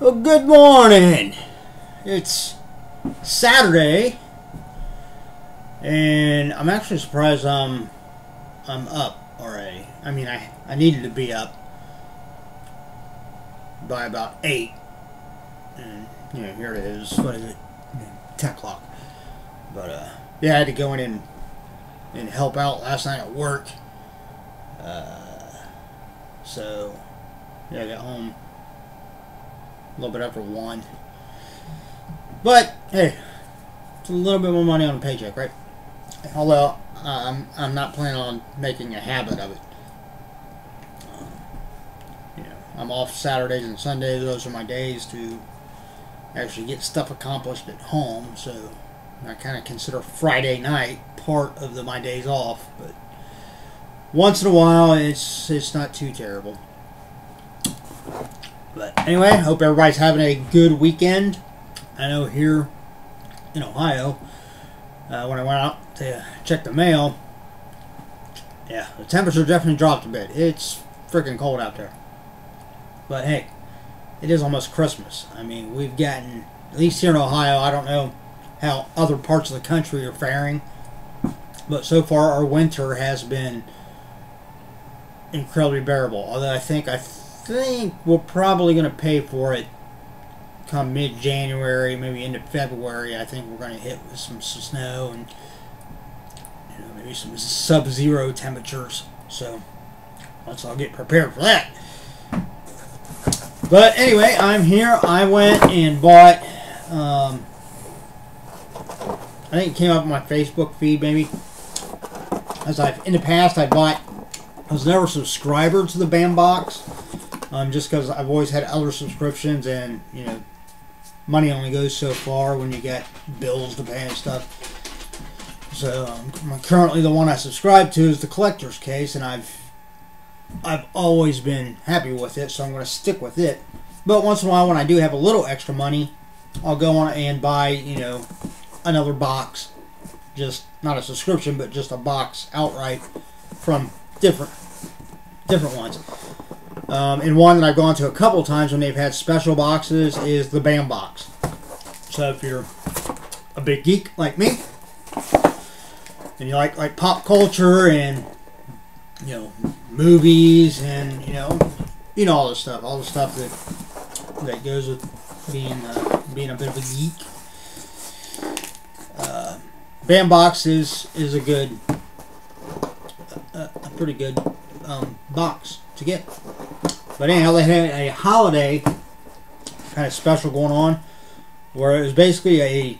Well, good morning. It's Saturday, and I'm actually surprised I'm up already. I mean, I needed to be up by about 8, and here it is. What is it? 10 o'clock. But yeah, I had to go in and help out last night at work. So yeah, I got home a little bit after 1. But hey, it's a little bit more money on the paycheck, right? Although I'm not planning on making a habit of it. I'm off Saturdays and Sundays. Those are my days to actually get stuff accomplished at home. So I kind of consider Friday night part of my days off. But once in a while, it's not too terrible. But anyway, I hope everybody's having a good weekend. I know here in Ohio, when I went out to check the mail, yeah, the temperature definitely dropped a bit. It's freaking cold out there. But hey, it is almost Christmas. I mean, we've gotten, at least here in Ohio, I don't know how other parts of the country are faring, but so far our winter has been incredibly bearable. Although I think we're probably going to pay for it come mid-January, maybe into February. I think we're going to hit with some snow and maybe some sub-zero temperatures. So let's all get prepared for that. But anyway, I'm here. I went and bought, I think it came up on my Facebook feed maybe. In the past I was never a subscriber to the BAM box. Just because I've always had other subscriptions, and money only goes so far when you get bills to pay and stuff. So currently the one I subscribe to is the collector's case, and I've always been happy with it, so I'm going to stick with it. But once in a while, when I do have a little extra money, I'll go on and buy another box, just not a subscription, but just a box outright from different ones. And one that I've gone to a couple times when they've had special boxes is the BAM box. So if you're a big geek like me, and you like pop culture and movies and all the stuff that goes with being a bit of a geek, BAM box is a pretty good box to get. But anyhow, they had a holiday kind of special going on, where it was basically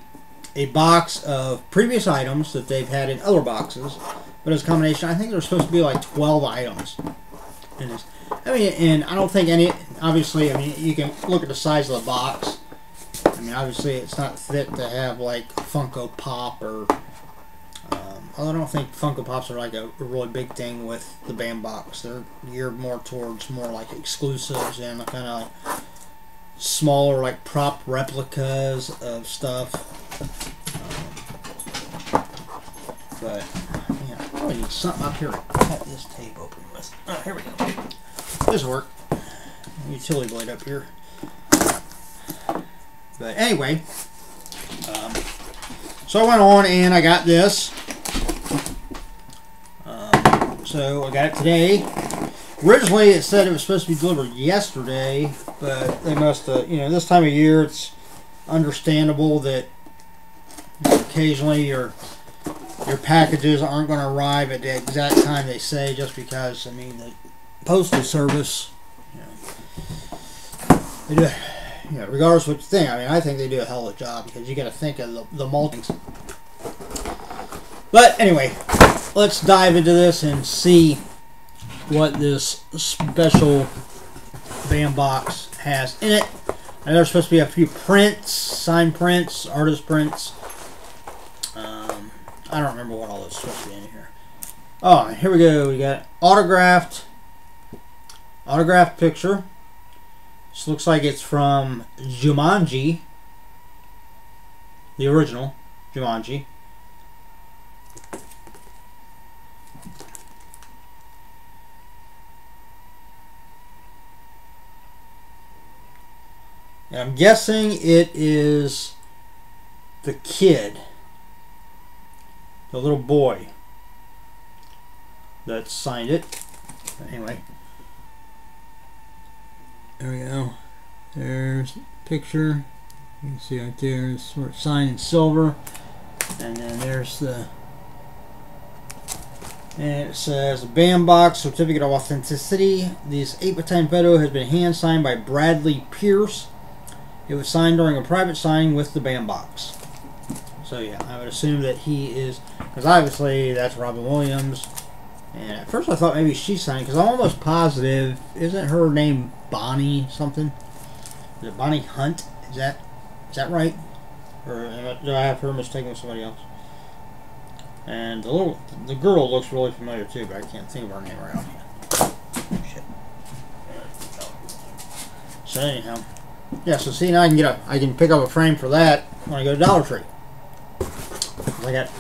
a box of previous items that they've had in other boxes, but it's a combination. I think there's supposed to be like 12 items in this. I mean, and I don't think any. Obviously, I mean, you can look at the size of the box. I mean, obviously, it's not fit to have like Funko Pop or. Although I don't think Funko Pops are like a really big thing with the BAM box. They're geared more towards like exclusives and kind of like smaller like prop replicas of stuff. But yeah, I probably need something up here to cut this tape open with. Oh, here we go. This will work. Utility blade up here. But anyway, so I went on and I got this. So I got it today. Originally it said it was supposed to be delivered yesterday, but they must have, this time of year it's understandable that occasionally your packages aren't going to arrive at the exact time they say, just because, I mean, the postal service, they do, regardless of what you think, I mean, I think they do a hell of a job, because you got to think of the multings. But anyway, let's dive into this and see what this special BAM box has in it. And there's supposed to be a few prints, signed prints, artist prints. I don't remember what all this is supposed to be in here. Oh, here we go. We got autographed picture. This looks like it's from Jumanji, the original Jumanji. And I'm guessing it is the kid, the little boy, that signed it. But anyway, there we go. There's a picture. You can see right there, it's sort of signed in silver. And then there's the, and it says a BAM box certificate of authenticity. This 8x10 photo has been hand signed by Bradley Pierce. It was signed during a private signing with the BAM box. So yeah, I would assume that he is, because obviously that's Robin Williams. And at first I thought maybe she signed, because I'm almost positive, isn't her name Bonnie something? Is it Bonnie Hunt? Is that right? Or do I have her mistaken with somebody else? And the girl looks really familiar too, but I can't think of her name right now. Shit. So anyhow, yeah. So see, now I can pick up a frame for that when I go to Dollar Tree. I got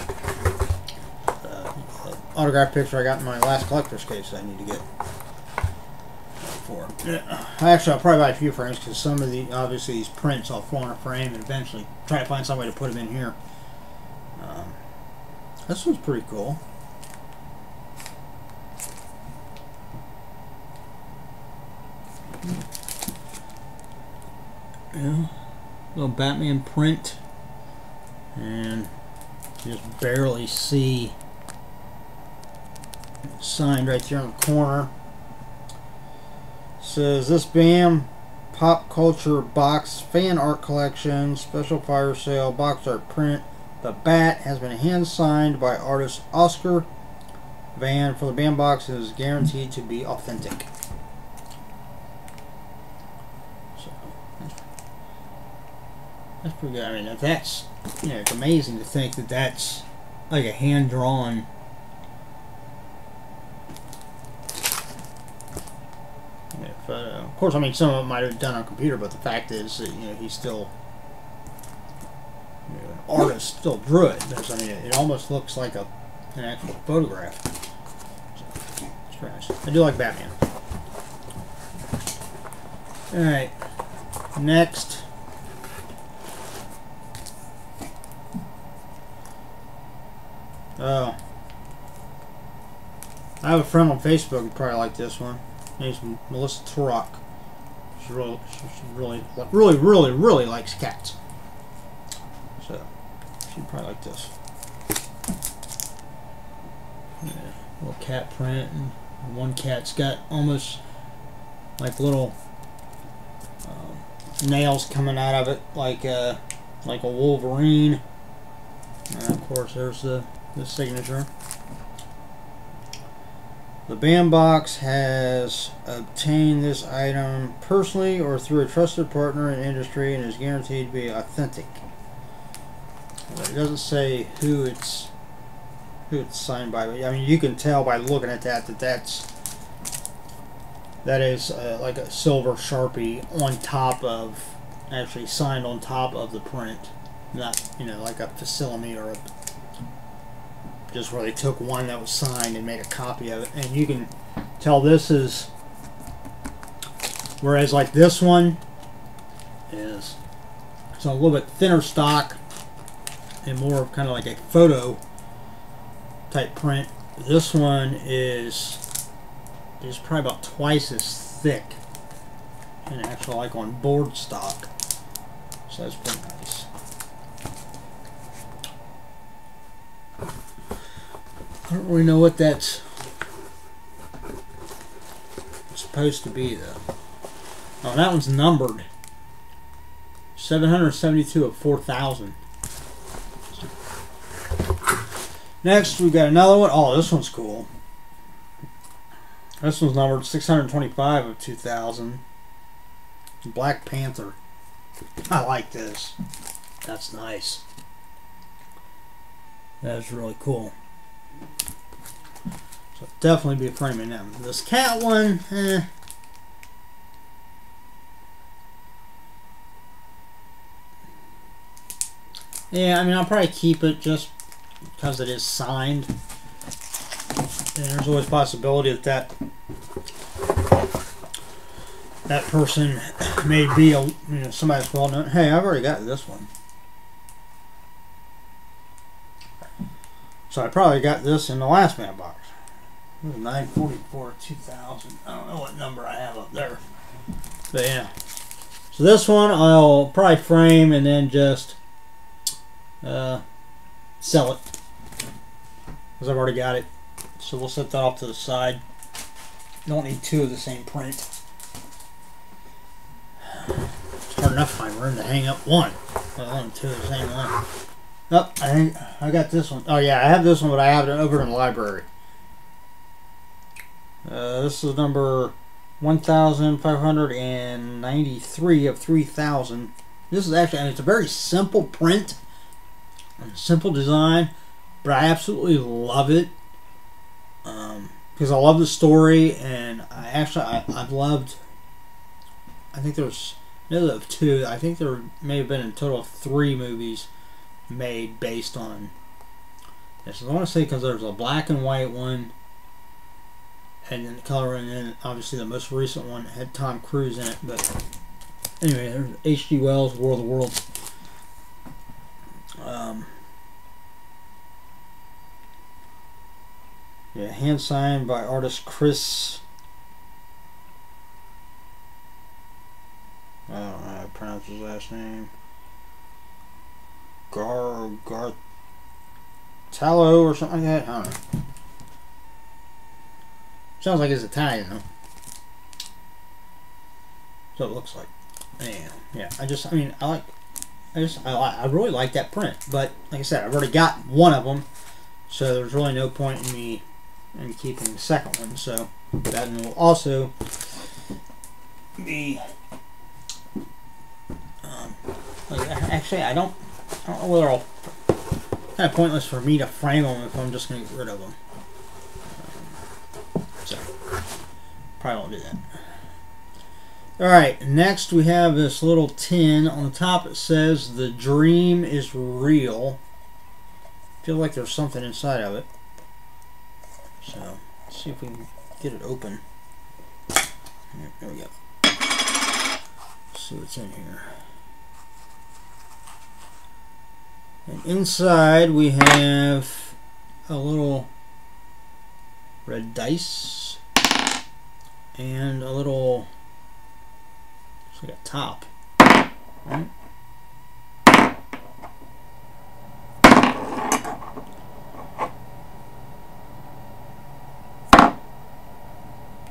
autograph picture I got in my last collector's case that I need to get for. Actually, I'll probably buy a few frames because some of the, obviously these prints I'll throw in a frame and eventually try to find some way to put them in here. This one's pretty cool. Yeah, little Batman print, and you just barely see it's signed right there in the corner. It says this BAM pop culture box fan art collection special fire sale box art print. The bat has been hand signed by artist Oscar Van for the BAM box and is guaranteed to be authentic. So that's pretty good. I mean, that's, you know, it's amazing to think that that's like a hand drawn. Of course, I mean, some of it might have been done on a computer, but the fact is that, you know, he's still, you know, an artist, still drew it. I mean, it almost looks like an actual photograph. So, it's very nice. I do like Batman. Alright, next. Oh. I have a friend on Facebook who probably like this one. Her name's Melissa Turok. She really likes cats. So she'd probably like this. Yeah, little cat print, and one cat's got almost like little nails coming out of it, like a Wolverine. And of course, there's the signature. The BAM box has obtained this item personally or through a trusted partner in industry and is guaranteed to be authentic. But it doesn't say who it's signed by. I mean, you can tell by looking at that is like a silver Sharpie on top of, actually signed on top of the print, not, you know, like a facsimile or a, just where they took one that was signed and made a copy of it. And you can tell this is, whereas like this one is, it's a little bit thinner stock and more kind of like a photo type print. This one is probably about twice as thick and actually like on board stock. So that's pretty nice. I don't really know what that's supposed to be though. Oh, that one's numbered. 772 of 4,000. Next, we got another one. Oh, this one's cool. This one's numbered 625 of 2,000. Black Panther. I like this. That's nice. That's really cool. So definitely be framing them. This cat one, yeah, I mean, I'll probably keep it just because it is signed. And there's always a possibility that that person may be a, somebody that's well known. Hey, I've already got this one. So I probably got this in the last man box. It was 944 2000. I don't know what number I have up there. But yeah. So this one I'll probably frame and then just sell it. Because I've already got it. So we'll set that off to the side. Don't need two of the same print. It's hard enough to find room to hang up one. Let alone two of the same one. Oh, I think I got this one. Oh yeah, I have this one, but I have it over in the library. This is number 1593 of 3000. This is actually, and it's a very simple print, simple design, but I absolutely love it. Because I love the story, and I've loved. I think there's of two. I think there may have been a total of 3 movies made based on this. I want to say because there's a black and white one, and then the color, and then obviously the most recent one had Tom Cruise in it. But anyway, there's H.G. Wells' War of the Worlds. Yeah, hand signed by artist Chris. I don't know how to pronounce his last name. Gartallo or something like that. I don't know. Sounds like it's Italian though. So it looks like. Yeah. I really like that print. But like I said, I've already got one of them, so there's really no point in me keeping the second one. So that will also be. Actually, I don't know whether I'll. Kind of pointless for me to frame them if I'm just going to get rid of them. So probably won't do that. Alright, next we have this little tin. On the top it says, "The dream is real." I feel like there's something inside of it. So, let's see if we can get it open. There we go. Let's see what's in here. And inside we have a little red dice and a little, it's like a top, right?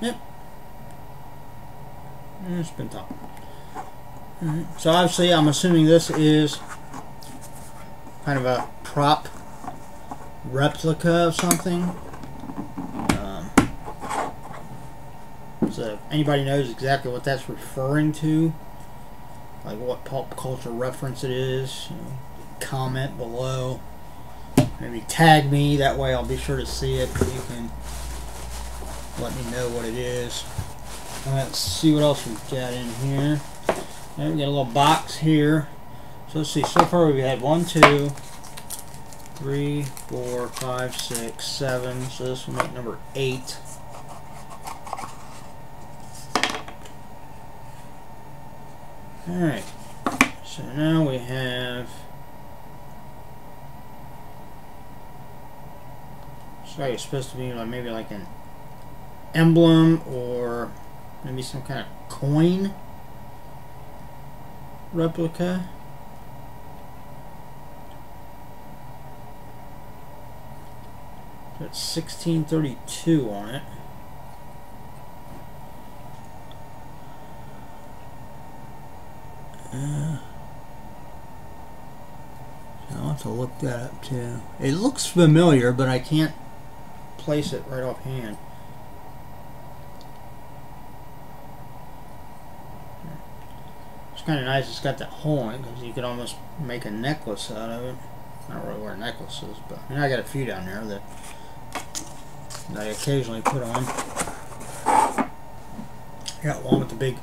Yep. And it's been top. So obviously I'm assuming this is kind of a prop replica of something. So if anybody knows exactly what that's referring to, like what pop culture reference it is, comment below. Maybe tag me, that way I'll be sure to see it. You can let me know what it is. Let's see what else we've got in here. And we got a little box here. So let's see, so far we've had 1, 2, 3, 4, 5, 6, 7. So this will make number 8. Alright, so now we have, so it's supposed to be like maybe like an emblem or maybe some kind of coin replica. Got 1632 on it. I'll have to look that up too. It looks familiar, but I can't place it right offhand. It's kind of nice. It's got that hole in it because you could almost make a necklace out of it. I don't really wear necklaces, but I mean, I got a few down there that I occasionally put on. I got one with the big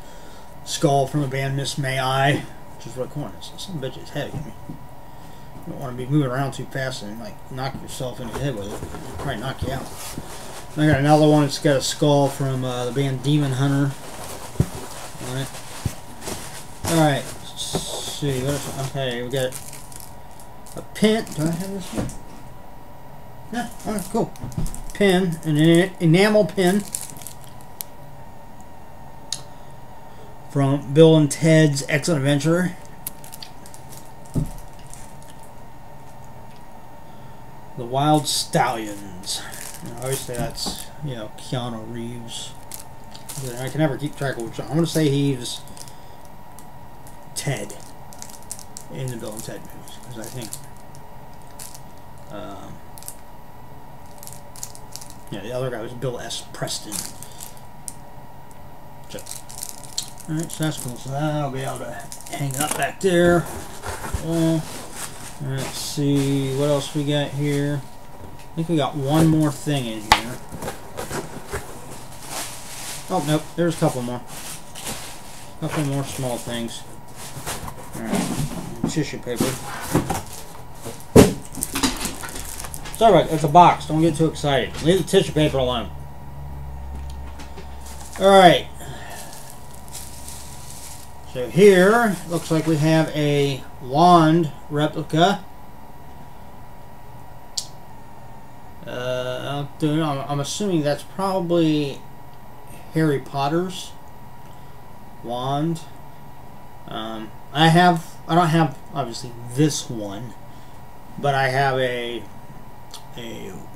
skull from the band Miss May I, which is really cool. Some bitch is heavy. I mean, you don't want to be moving around too fast and like knock yourself in the head with it. It'll probably knock you out. I got another one that's got a skull from the band Demon Hunter. on it. Alright, let's see. What is, okay, we got a pin. Do I have this one? Yeah, alright, cool. Pin, an enamel pin from Bill and Ted's Excellent Adventure. The Wild Stallions. And obviously that's, you know, Keanu Reeves. I can never keep track of which one. I'm going to say he's Ted in the Bill and Ted movies, because I think yeah, the other guy was Bill S. Preston. So, alright, so that's cool. So that'll be able to hang up back there. Let's see what else we got here. I think we got one more thing in here. Oh, nope, there's a couple more. A couple more small things. Alright, tissue paper. It's alright, it's a box. Don't get too excited. Leave the tissue paper alone. Alright. So here, looks like we have a wand replica. I'm assuming that's probably Harry Potter's wand. I don't have obviously this one, but I have a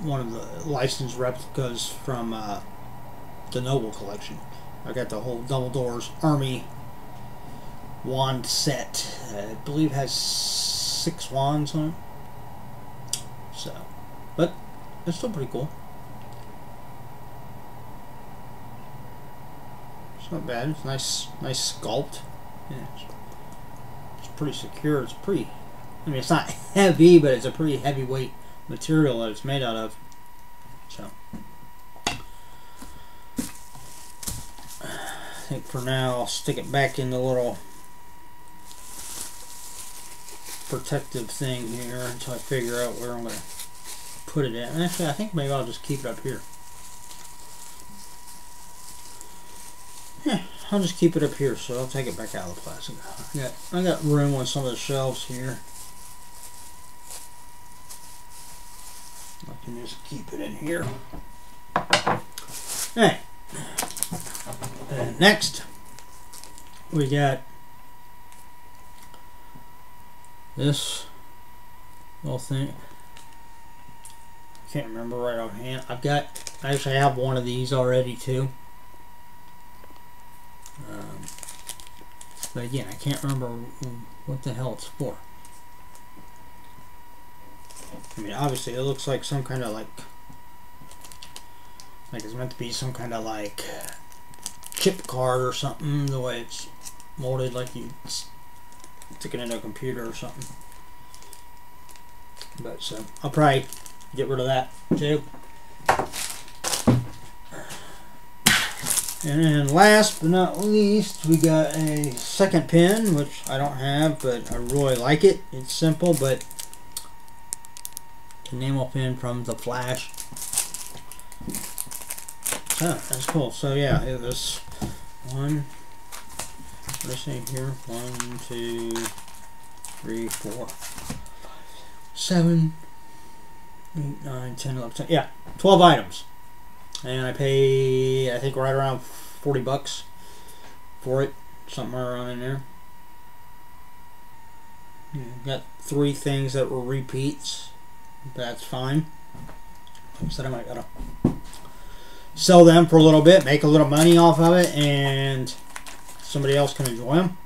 one of the licensed replicas from the Noble collection. I got the whole Dumbledore's Army wand set. I believe has 6 wands on it. So, but it's still pretty cool. It's not bad. It's nice sculpt. Yeah, it's pretty secure. It's pretty. I mean, it's not heavy, but it's a pretty heavyweight material that it's made out of. So, I think for now I'll stick it back in the little protective thing here until I figure out where I'm going to put it at. And actually, I think maybe I'll just keep it up here. Yeah, I'll just keep it up here, so I'll take it back out of the plastic. I got room on some of the shelves here. I can just keep it in here. Alright. And next, we got this little thing. I can't remember right offhand. I actually have one of these already too. But again, I can't remember what the hell it's for. I mean, obviously it looks like some kind of like it's meant to be some kind of like chip card or something, the way it's molded, like you stick it into a computer or something. But so I'll probably get rid of that too. And then last but not least, we got a second pin, which I don't have, but I really like it. It's simple, but enamel pin from The Flash. Oh, that's cool. So yeah, it was 1, what did I say here? 1, 2, 3, 4, 5, 7, 8, 9, 10, 11, 10. Yeah, 12 items. And I pay, I think, right around $40 for it, somewhere around in there. Got 3 things that were repeats. That's fine. Like I said, I might gotta sell them for a little bit, make a little money off of it, and somebody else can enjoy them.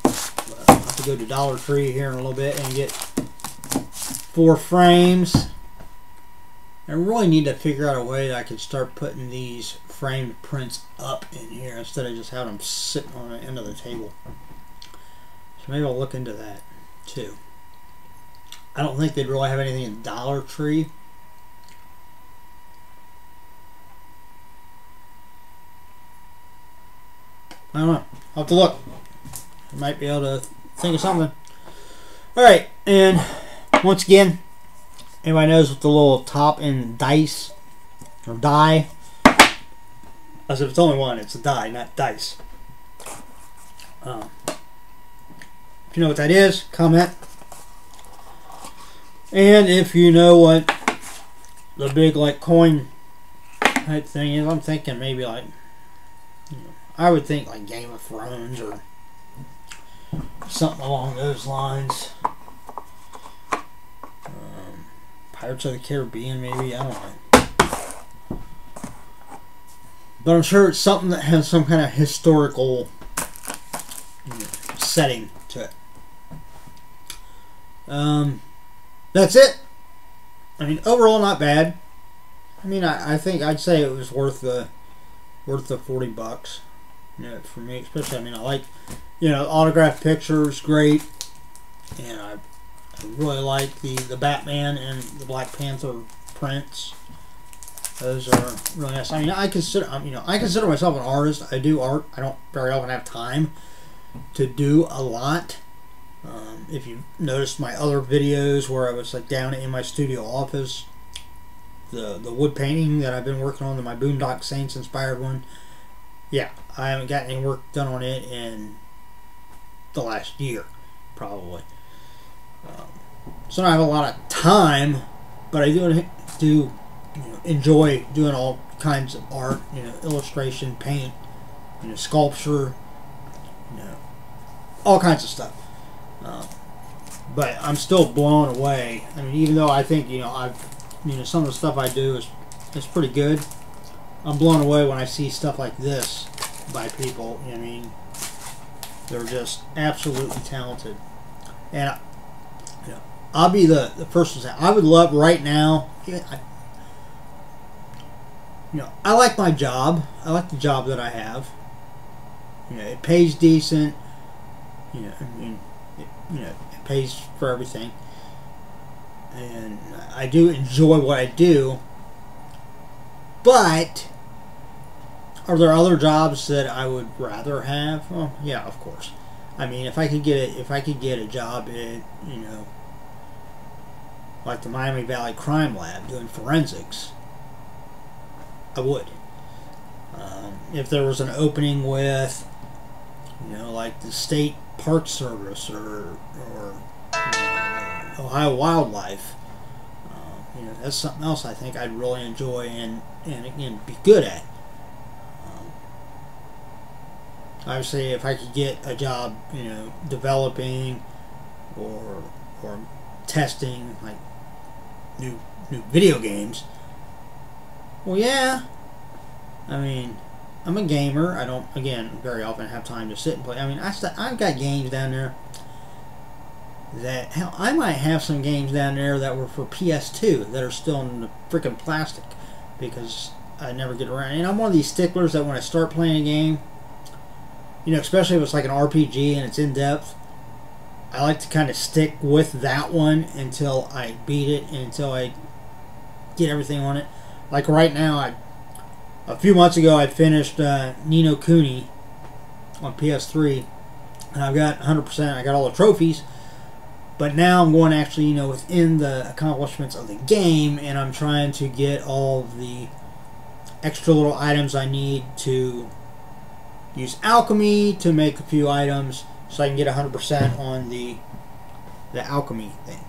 But I'll have to go to Dollar Tree here in a little bit and get 4 frames. I really need to figure out a way that I can start putting these framed prints up in here instead of just having them sitting on the end of the table. So maybe I'll look into that too. I don't think they'd really have anything in Dollar Tree. I don't know. I'll have to look. I might be able to think of something. Alright, and once again, anybody knows what the little top and dice or die As if it's only one, it's a die, not dice. If you know what that is, comment. And if you know what the big like coin type thing is, I'm thinking maybe like, you know, I would think like Game of Thrones or something along those lines. Pirates of the Caribbean, maybe, I don't know. But I'm sure it's something that has some kind of historical, you know, setting to it. That's it. I mean, overall, not bad. I mean, I think I'd say it was worth the $40. You know, for me, especially. I mean, I like, you know, autographed pictures, great, and I really like the Batman and the Black Panther prints. Those are really nice. I mean, I consider myself an artist. I do art. I don't very often have time to do a lot. If you noticed my other videos where I was like down in my studio office, the wood painting that I've been working on, my Boondock Saints inspired one, yeah, I haven't got any work done on it in the last year, probably. So I don't have a lot of time, but I do you know, enjoy doing all kinds of art, you know, illustration, paint, you know, sculpture, you know, all kinds of stuff. But I'm still blown away. I mean, even though I think, you know, some of the stuff I do is pretty good, I'm blown away when I see stuff like this by people. You know what I mean, they're just absolutely talented. And you know, I'll be the first to say I would love right now. You know, I like my job. I like the job that I have. You know, it pays decent. You know, I mean, it pays for everything, and I do enjoy what I do. But are there other jobs that I would rather have? Well, yeah, of course. I mean, if I could get a job at, you know, like the Miami Valley Crime Lab doing forensics, I would. If there was an opening with, you know, like the State Park Service or Ohio Wildlife, you know, that's something else I think I'd really enjoy and again be good at. Obviously, if I could get a job, you know, developing or testing like new video games, well, yeah. I mean, I'm a gamer. I don't, again, very often have time to sit and play. I mean, I've got games down there that, hell, I might have some games down there that were for PS2 that are still in the freaking plastic because I never get around. And I'm one of these sticklers that when I start playing a game, you know, especially if it's like an RPG and it's in depth, I like to kind of stick with that one until I beat it and until I get everything on it. Like right now, a few months ago, I finished Ni no Kuni on PS3, and I've got 100%. I got all the trophies, but now I'm going actually, you know, within the accomplishments of the game, and I'm trying to get all the extra little items I need to use alchemy to make a few items, so I can get 100% on the alchemy thing.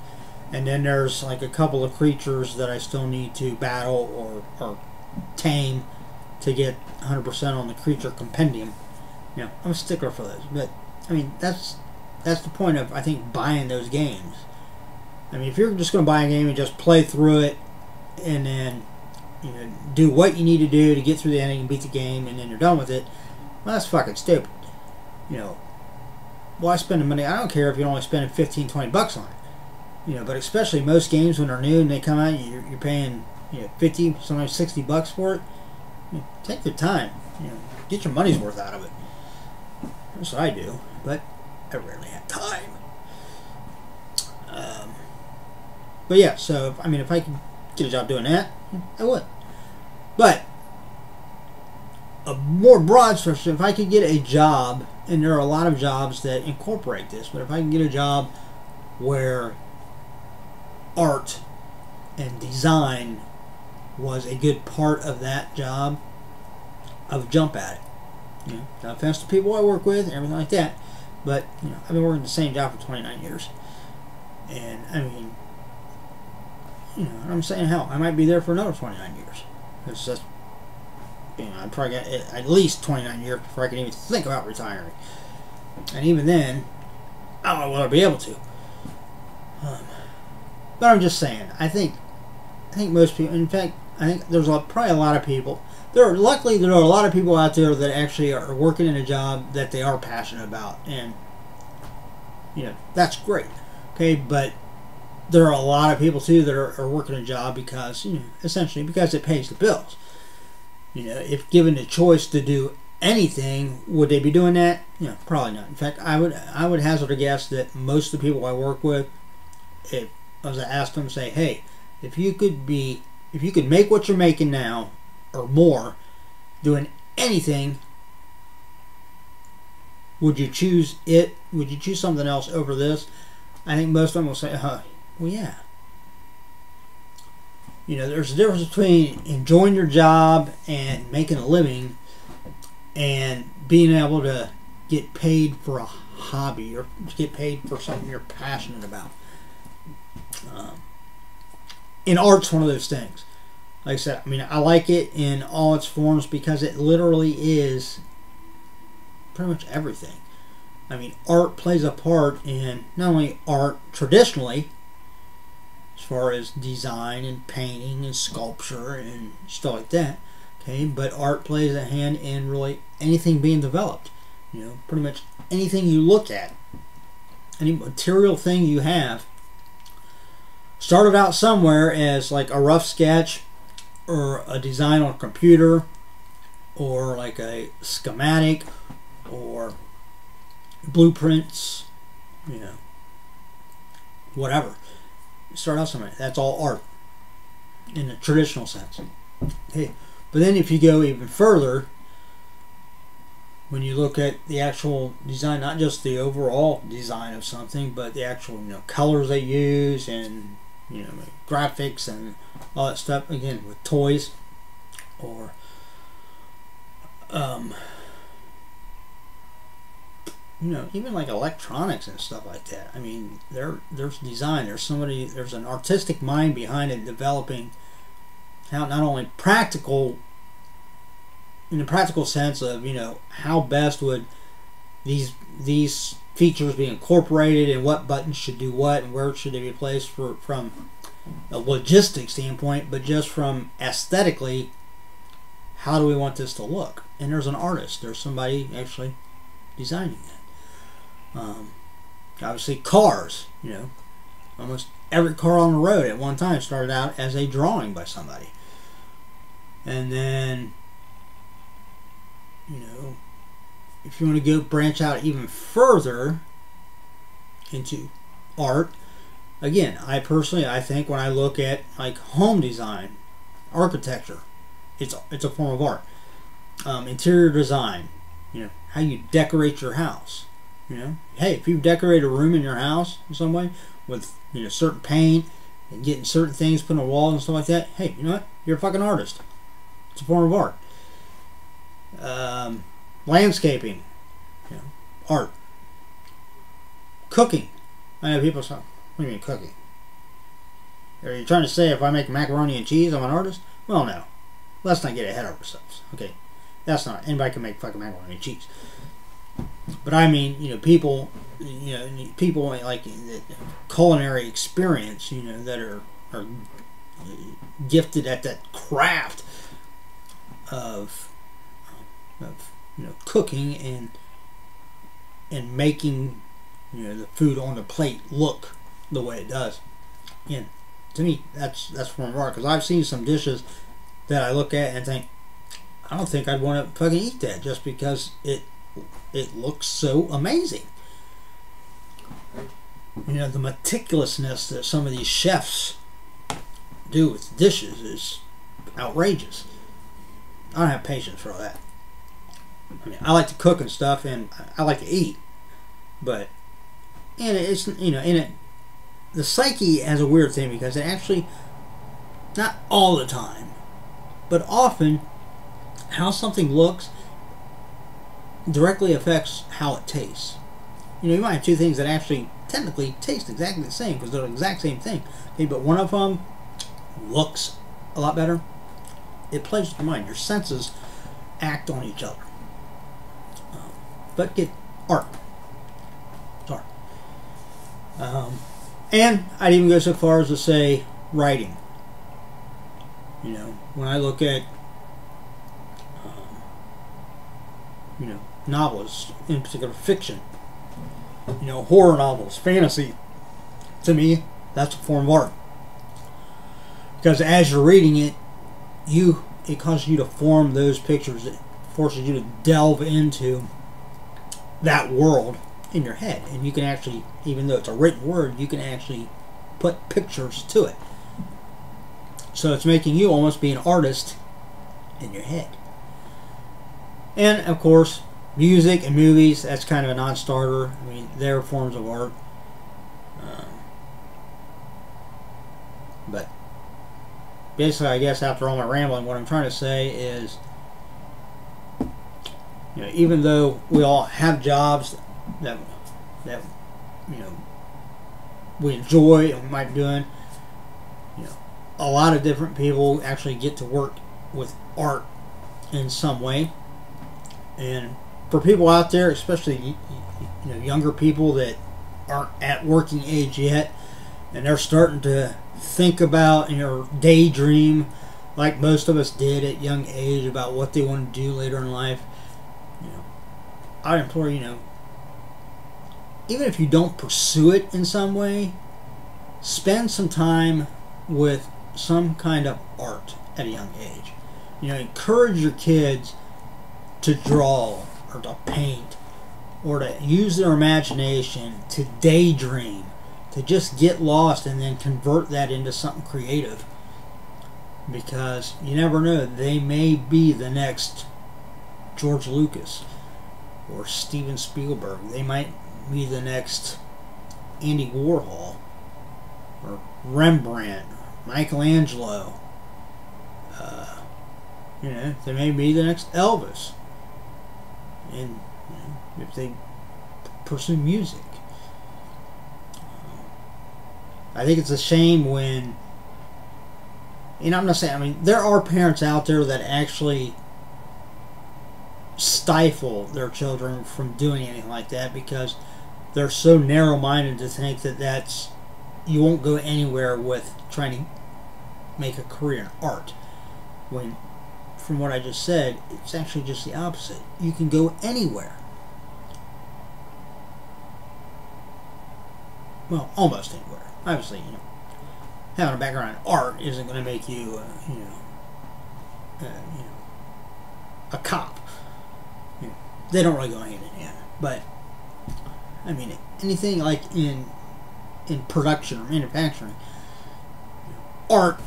And then there's like a couple of creatures that I still need to battle or tame to get 100% on the creature compendium. You know, I'm a stickler for those. But I mean, that's the point of, I think, buying those games. I mean, if you're just going to buy a game and just play through it and then, you know, do what you need to do to get through the ending and beat the game and then you're done with it, well, that's fucking stupid. You know, why spend the money? I don't care if you're only spending $15-20 on it. You know, but especially most games when they're new and they come out, you're paying, you know, $50, sometimes $60 for it. You know, take your time. You know, get your money's worth out of it. That's what I do, but I rarely have time. But yeah, so I mean, if I could get a job doing that, I would. But a more broad structure, if I could get a job, and there are a lot of jobs that incorporate this, but if I can get a job where art and design was a good part of that job, I would jump at it. You know, no offense to people I work with and everything like that, but you know, I've been working the same job for 29 years, and I mean, you know, I'm saying, hell, I might be there for another 29 years. It's just, you know, I probably got at least 29 years before I can even think about retiring, and even then, I don't know whether I'll be able to. But I'm just saying, I think most people, in fact, I think there's probably a lot of people. Luckily, there are a lot of people out there that actually are working in a job that they are passionate about, and you know, that's great. Okay, but there are a lot of people too that are working a job because, you know, essentially because it pays the bills. You know, if given the choice to do anything, would they be doing that? You know, probably not. In fact, I would hazard a guess that most of the people I work with, if I was to ask them, say, hey, if you could make what you're making now or more doing anything, would you choose it? Would you choose something else over this? I think most of them will say, well, yeah. You know, there's a difference between enjoying your job and making a living and being able to get paid for a hobby or get paid for something you're passionate about. And art's one of those things. Like I said, I mean, I like it in all its forms because it literally is pretty much everything. I mean, art plays a part in not only art traditionally, as far as design and painting and sculpture and stuff like that, okay, but art plays a hand in really anything being developed. You know, pretty much anything you look at, any material thing you have, started out somewhere as like a rough sketch or a design on a computer or like a schematic or blueprints, you know, whatever. Start out somewhere. That's all art in the traditional sense. Okay. But then if you go even further, when you look at the actual design, not just the overall design of something, but the actual, you know, colors they use and, you know, graphics and all that stuff, again, with toys or you know, even like electronics and stuff like that. I mean, there's design. There's an artistic mind behind it, developing how not only practical, in the practical sense of, you know, how best would these features be incorporated and what buttons should do what and where should they be placed from a logistics standpoint, but just from aesthetically, how do we want this to look? And there's an artist. There's somebody actually designing that. Obviously cars, you know, almost every car on the road at one time started out as a drawing by somebody. And then, you know, if you want to go branch out even further into art, again, I think when I look at like home design, architecture, it's a form of art. Interior design, you know, how you decorate your house. You know, hey, if you decorate a room in your house in some way with, you know, certain paint and getting certain things put on the walls and stuff like that, hey, you know what? You're a fucking artist. It's a form of art. Landscaping, you know, art. Cooking. I know people say, what do you mean cooking? Are you trying to say if I make macaroni and cheese, I'm an artist? Well, no. Let's not get ahead of ourselves. Okay, that's not. Anybody can make fucking macaroni and cheese. But I mean, you know, people like the culinary experience, you know, that are gifted at that craft of you know, cooking and making, you know, the food on the plate look the way it does. And to me, that's form of art, because I've seen some dishes that I look at and think, I don't think I'd want to fucking eat that just because it looks so amazing. You know, the meticulousness that some of these chefs do with dishes is outrageous. I don't have patience for all that. I mean, I like to cook and stuff, and I like to eat, but and it's, you know, in it, the psyche has a weird thing because it actually, not all the time, but often how something looks directly affects how it tastes. You know, you might have two things that actually technically taste exactly the same because they're the exact same thing. Okay, but one of them looks a lot better. It plays with your mind. Your senses act on each other. But get art. It's art. And I'd even go so far as to say writing. You know, when I look at you know, novels, in particular fiction, you know, horror novels, fantasy, to me, that's a form of art. Because as you're reading it, it causes you to form those pictures. It forces you to delve into that world in your head. And you can actually, even though it's a written word, you can actually put pictures to it. So it's making you almost be an artist in your head. And of course, music and movies, that's kind of a non-starter. I mean, they're forms of art. But basically, I guess after all my rambling, what I'm trying to say is, you know, even though we all have jobs that you know, we enjoy and we might be doing, you know, a lot of different people actually get to work with art in some way. And for people out there, especially you know, younger people that aren't at working age yet, and they're starting to think about, you know, daydream like most of us did at young age about what they want to do later in life, you know, I implore, you know, even if you don't pursue it in some way, spend some time with some kind of art at a young age. You know, encourage your kids to draw or to paint or to use their imagination, to daydream, to just get lost and then convert that into something creative. Because you never know, they may be the next George Lucas or Steven Spielberg. They might be the next Andy Warhol or Rembrandt, Michelangelo. You know, they may be the next Elvis. And you know, if they pursue music. I think it's a shame when, and I'm not saying, I mean, there are parents out there that actually stifle their children from doing anything like that because they're so narrow-minded to think that that's, you won't go anywhere with trying to make a career in art. When, from what I just said, it's actually just the opposite. You can go anywhere. Well, almost anywhere. Obviously, you know, having a background in art isn't going to make you, you know, a cop. You know, they don't really go hand in hand. But I mean, anything like in production or manufacturing, art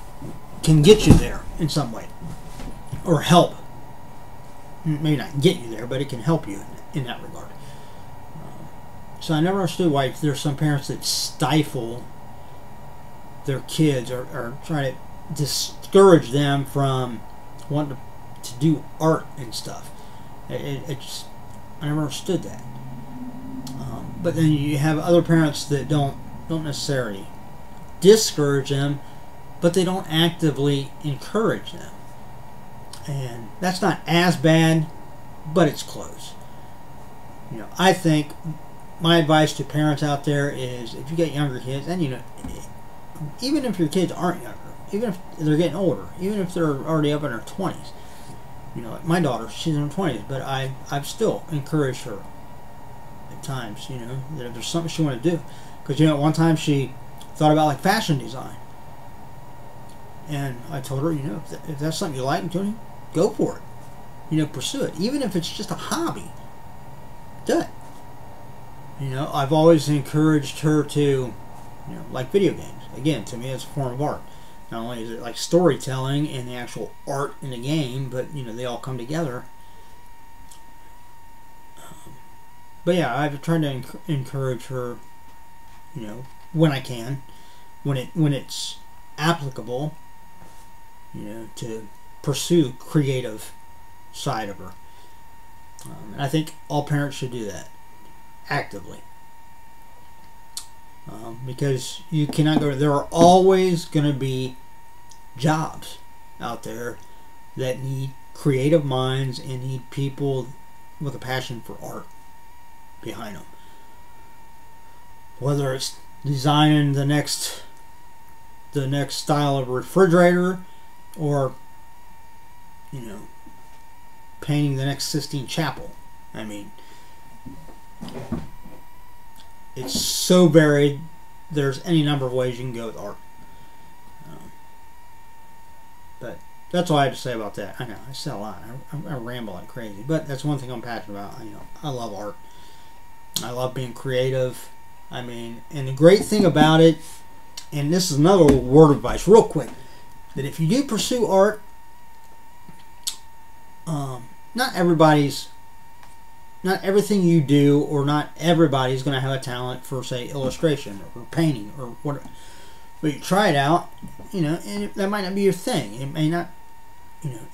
can get you there in some way, or help. Maybe not get you there, but it can help you in that regard. So I never understood why there's some parents that stifle their kids or try to discourage them from wanting to do art and stuff. It's, I never understood that. But then you have other parents that don't necessarily discourage them, but they don't actively encourage them. And that's not as bad, but it's close. You know, I think my advice to parents out there is, if you get younger kids, and you know, even if your kids aren't younger, even if they're getting older, even if they're already up in their 20s, you know, like my daughter, she's in her 20s, but I've still encouraged her at times, you know, that if there's something she wanted to do. Because, you know, at one time she thought about like fashion design. And I told her, you know, if that's something you like, Tony, go for it. You know, pursue it. Even if it's just a hobby, do it. You know, I've always encouraged her to, you know, like video games. Again, to me, it's a form of art. Not only is it like storytelling and the actual art in the game, but, you know, they all come together. But yeah, I've tried to encourage her, you know, when I can, when it's applicable, you know, to pursue creative side of her. And I think all parents should do that actively. Because you cannot go. There are always going to be jobs out there that need creative minds and need people with a passion for art behind them. Whether it's designing the next style of refrigerator, or painting the next Sistine Chapel. I mean, it's so varied. There's any number of ways you can go with art. But that's all I have to say about that. I know I say a lot. I ramble like crazy, but that's one thing I'm passionate about. I love art. I love being creative. I mean, and the great thing about it, and this is another word of advice, real quick, that if you do pursue art, not everything you do, or not everybody's going to have a talent for, say, illustration or painting or whatever. But you try it out, and that might not be your thing. It may not,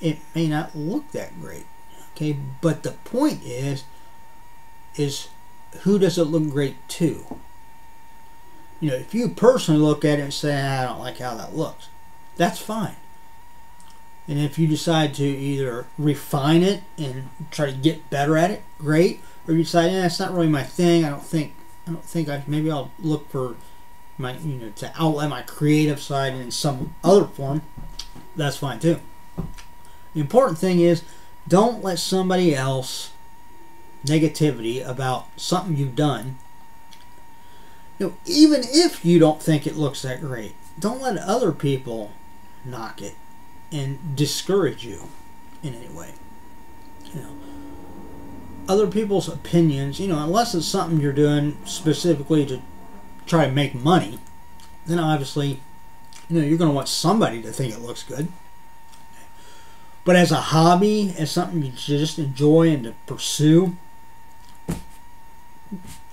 it may not look that great. Okay, but the point is who does it look great to? If you personally look at it and say, I don't like how that looks, that's fine. And if you decide to either refine it and try to get better at it, great. Or you decide, it's not really my thing. Maybe I'll look for my, to outlet my creative side in some other form. That's fine too. The important thing is, don't let somebody else negativity about something you've done. Even if you don't think it looks that great, don't let other people knock it and discourage you in any way. Other people's opinions, unless it's something you're doing specifically to try to make money, then obviously, you're going to want somebody to think it looks good. But as a hobby, as something you just enjoy and to pursue,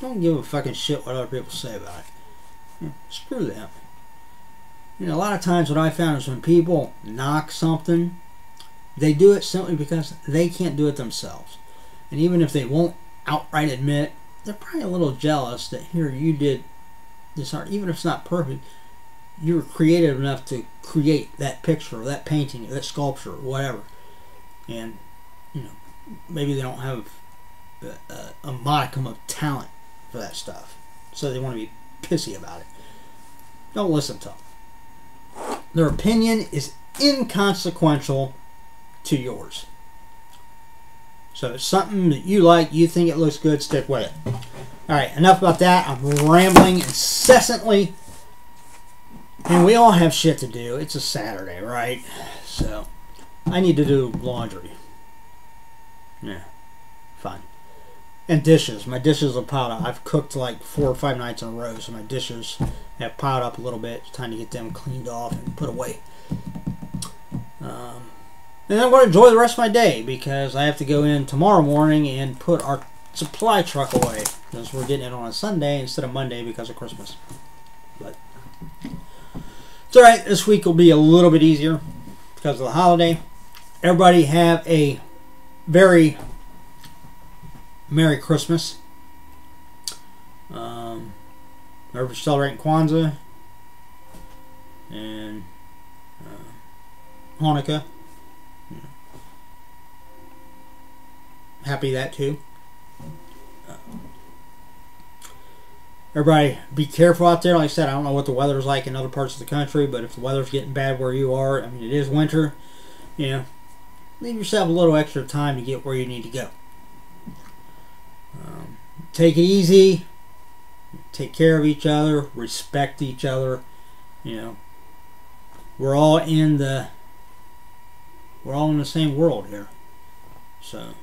don't give a fucking shit what other people say about it. Screw them. A lot of times what I found is when people knock something, they do it simply because they can't do it themselves. And even if they won't outright admit, they're probably a little jealous that here you did this art. Even if it's not perfect, you were creative enough to create that picture or that painting or that sculpture or whatever. And, maybe they don't have a modicum of talent for that stuff, so they want to be pissy about it. Don't listen to them. Their opinion is inconsequential to yours. So if it's something that you like, you think it looks good, stick with it. Alright, enough about that. I'm rambling incessantly. And we all have shit to do. It's a Saturday, right? So, I need to do laundry. Yeah, fine. And dishes. My dishes are piled up. I've cooked like 4 or 5 nights in a row, so my dishes have piled up a little bit. It's time to get them cleaned off and put away. And I'm going to enjoy the rest of my day because I have to go in tomorrow morning and put our supply truck away because we're getting it on a Sunday instead of Monday because of Christmas. But it's alright. This week will be a little bit easier because of the holiday. Everybody have a very Merry Christmas. Everybody's celebrating Kwanzaa and Hanukkah. Happy that too. Everybody be careful out there. Like I said, I don't know what the weather's like in other parts of the country, but if the weather's getting bad where you are, I mean, it is winter, leave yourself a little extra time to get where you need to go. Take it easy. Take care of each other. Respect each other. We're all in the same world here. So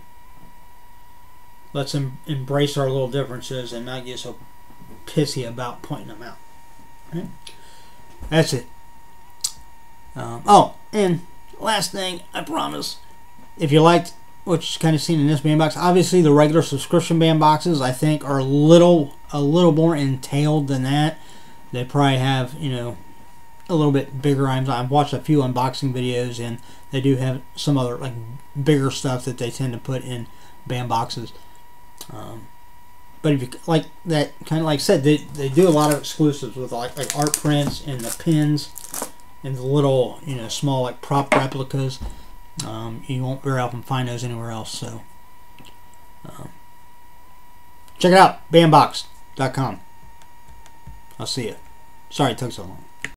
let's embrace our little differences and not get so pissy about pointing them out. Right? That's it. And last thing, I promise, if you liked what you've kind of seen in this band box, obviously the regular subscription band boxes I think are a little more entailed than that. They probably have a little bit bigger items. I've watched a few unboxing videos, and they do have some other like bigger stuff that they tend to put in band boxes. But if you like that, kind of like I said, they do a lot of exclusives with like art prints and the pins and the little, you know, small like prop replicas. You won't very often find those anywhere else. So check it out, bandbox.com. I'll see you. Sorry it took so long.